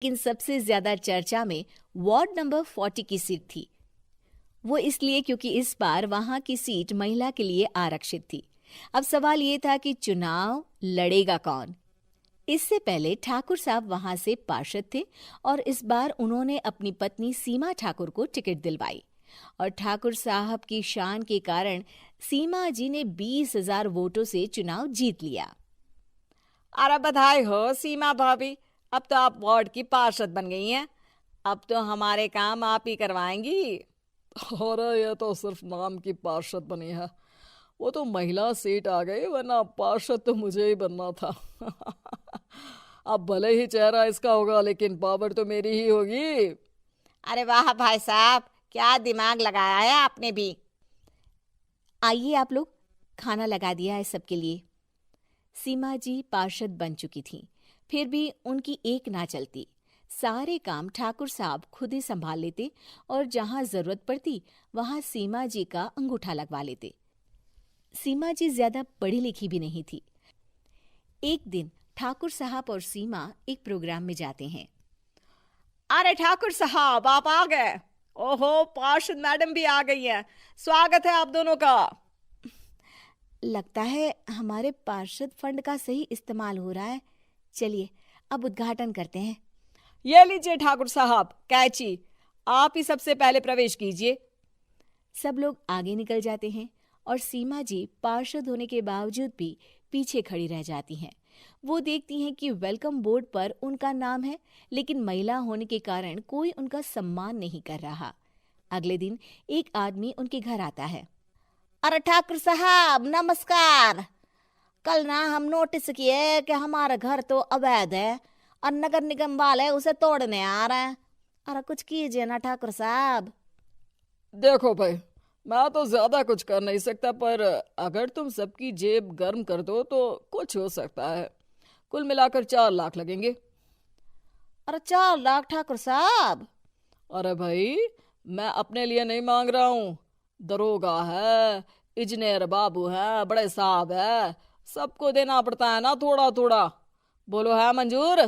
लेकिन सबसे ज्यादा चर्चा में वार्ड नंबर 40 की सीट थी। वो इसलिए क्योंकि इस बार वहां की सीट महिला के लिए आरक्षित थी। अब सवाल ये था कि चुनाव लड़ेगा कौन। इससे पहले ठाकुर साहब वहां से पार्षद थे और इस बार उन्होंने अपनी पत्नी सीमा ठाकुर को टिकट दिलवाई और ठाकुर साहब की शान के कारण सीमा जी ने 20,000 वोटों से चुनाव जीत लिया। अरे बधाई हो सीमा भाभी, अब तो आप वार्ड की पार्षद बन गई हैं। अब तो हमारे काम आप ही करवाएंगी। अरे ये तो सिर्फ नाम की पार्षद बनी है, वो तो महिला सीट आ गई, वरना पार्षद तो मुझे ही बनना था। अब भले ही चेहरा इसका होगा लेकिन पावर तो मेरी ही होगी। अरे वाह भाई साहब, क्या दिमाग लगाया है आपने भी। आइए आप लोग, खाना लगा दिया है सबके लिए। सीमा जी पार्षद बन चुकी थीं, फिर भी उनकी एक ना चलती। सारे काम ठाकुर साहब खुद ही संभाल लेते और जहां जरूरत पड़ती वहां सीमा जी का अंगूठा लगवा लेते। सीमा जी ज्यादा पढ़ी लिखी भी नहीं थी। एक दिन ठाकुर साहब और सीमा एक प्रोग्राम में जाते हैं। अरे ठाकुर साहब, आप आ गए। ओहो, पार्षद मैडम भी आ गई हैं। स्वागत है आप दोनों का। लगता है हमारे पार्षद फंड का सही इस्तेमाल हो रहा है। चलिए अब उद्घाटन करते हैं। ये लीजिए ठाकुर साहब कैची, आप ही सबसे पहले प्रवेश कीजिए। सब लोग आगे निकल जाते हैं और सीमा जी पार्षद होने के बावजूद भी पीछे खड़ी रह जाती हैं। वो देखती हैं कि वेलकम बोर्ड पर उनका नाम है, लेकिन महिला होने के कारण कोई उनका सम्मान नहीं कर रहा। अगले दिन एक आदमी उनके घर आता है। अरे ठाकुर साहब नमस्कार। कल ना हम नोटिस किए कि हमारा घर तो अवैध है और नगर निगम वाले उसे तोड़ने आ रहे हैं। अरे कुछ कीजिए ना ठाकुर साहब। देखो भाई, मैं तो ज्यादा कुछ कर नहीं सकता, पर अगर तुम सबकी जेब गर्म कर दो तो कुछ हो सकता है। कुल मिलाकर 4 लाख लगेंगे। अरे 4 लाख ठाकुर साहब? अरे भाई, मैं अपने लिए नहीं मांग रहा हूँ। दरोगा है, इंजीनियर बाबू है, बड़े साहब है, सबको देना पड़ता है ना थोड़ा थोड़ा। बोलो है मंजूर?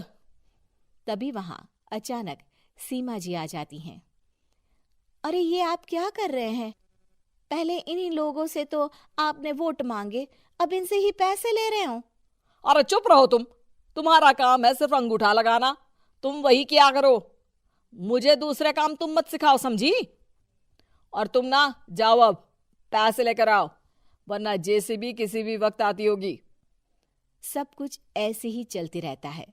तभी वहां अचानक सीमा जी आ जाती हैं। अरे ये आप क्या कर रहे हैं? पहले इन्हीं लोगों से तो आपने वोट मांगे, अब इनसे ही पैसे ले रहे हो। अरे चुप रहो तुम, तुम्हारा काम है सिर्फ अंगूठा लगाना, तुम वही किया करो। मुझे दूसरे काम तुम मत सिखाओ, समझी? और तुम ना जाओ, अब पैसे लेकर आओ, वरना जेसीबी किसी भी वक्त आती होगी। सब कुछ ऐसे ही चलते रहता है।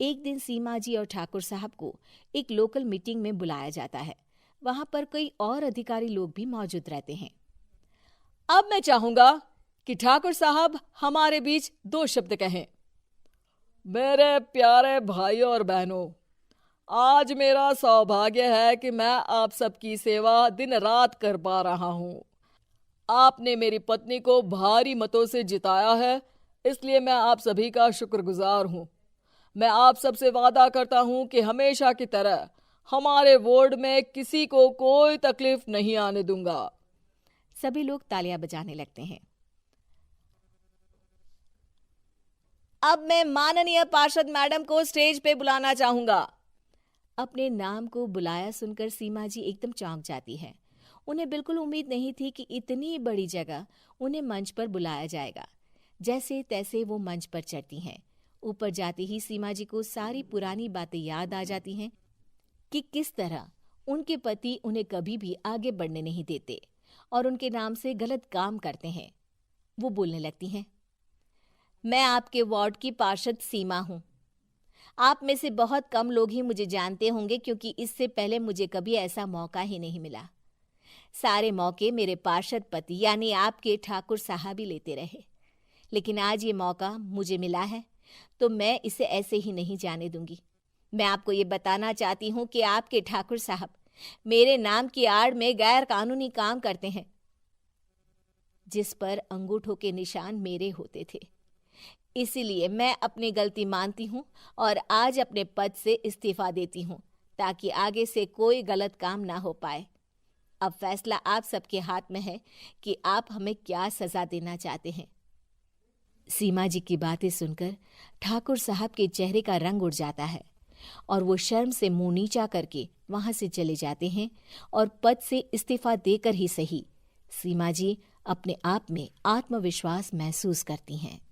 एक दिन सीमा जी और ठाकुर साहब को एक लोकल मीटिंग में बुलाया जाता है। वहां पर कई और अधिकारी लोग भी मौजूद रहते हैं। अब मैं चाहूंगा कि ठाकुर साहब हमारे बीच 2 शब्द कहें। मेरे प्यारे भाइयों और बहनों, आज मेरा सौभाग्य है कि मैं आप सबकी सेवा दिन रात कर पा रहा हूं। आपने मेरी पत्नी को भारी मतों से जिताया है, इसलिए मैं आप सभी का शुक्रगुजार हूं। मैं आप सबसे वादा करता हूं कि हमेशा की तरह हमारे वार्ड में किसी को कोई तकलीफ नहीं आने दूंगा। सभी लोग तालियां बजाने लगते हैं। अब मैं माननीय पार्षद मैडम को स्टेज पे बुलाना चाहूंगा। अपने नाम को बुलाया सुनकर सीमा जी एकदम चौंक जाती है। उन्हें बिल्कुल उम्मीद नहीं थी कि इतनी बड़ी जगह उन्हें मंच पर बुलाया जाएगा। जैसे तैसे वो मंच पर चढ़ती हैं। ऊपर जाते ही सीमा जी को सारी पुरानी बातें याद आ जाती हैं कि किस तरह उनके पति उन्हें कभी भी आगे बढ़ने नहीं देते और उनके नाम से गलत काम करते हैं। वो बोलने लगती हैं। मैं आपके वार्ड की पार्षद सीमा हूं। आप में से बहुत कम लोग ही मुझे जानते होंगे, क्योंकि इससे पहले मुझे कभी ऐसा मौका ही नहीं मिला। सारे मौके मेरे पार्षद पति यानी आपके ठाकुर साहब ही लेते रहे, लेकिन आज ये मौका मुझे मिला है तो मैं इसे ऐसे ही नहीं जाने दूंगी। मैं आपको ये बताना चाहती हूँ कि आपके ठाकुर साहब मेरे नाम की आड़ में गैर कानूनी काम करते हैं, जिस पर अंगूठों के निशान मेरे होते थे। इसीलिए मैं अपनी गलती मानती हूँ और आज अपने पद से इस्तीफा देती हूँ, ताकि आगे से कोई गलत काम ना हो पाए। अब फैसला आप सबके हाथ में है कि आप हमें क्या सजा देना चाहते हैं। सीमा जी की बातें सुनकर ठाकुर साहब के चेहरे का रंग उड़ जाता है। और वो शर्म से मुंह नीचा करके वहां से चले जाते हैं और पद से इस्तीफा देकर ही सही सीमा जी अपने आप में आत्मविश्वास महसूस करती हैं।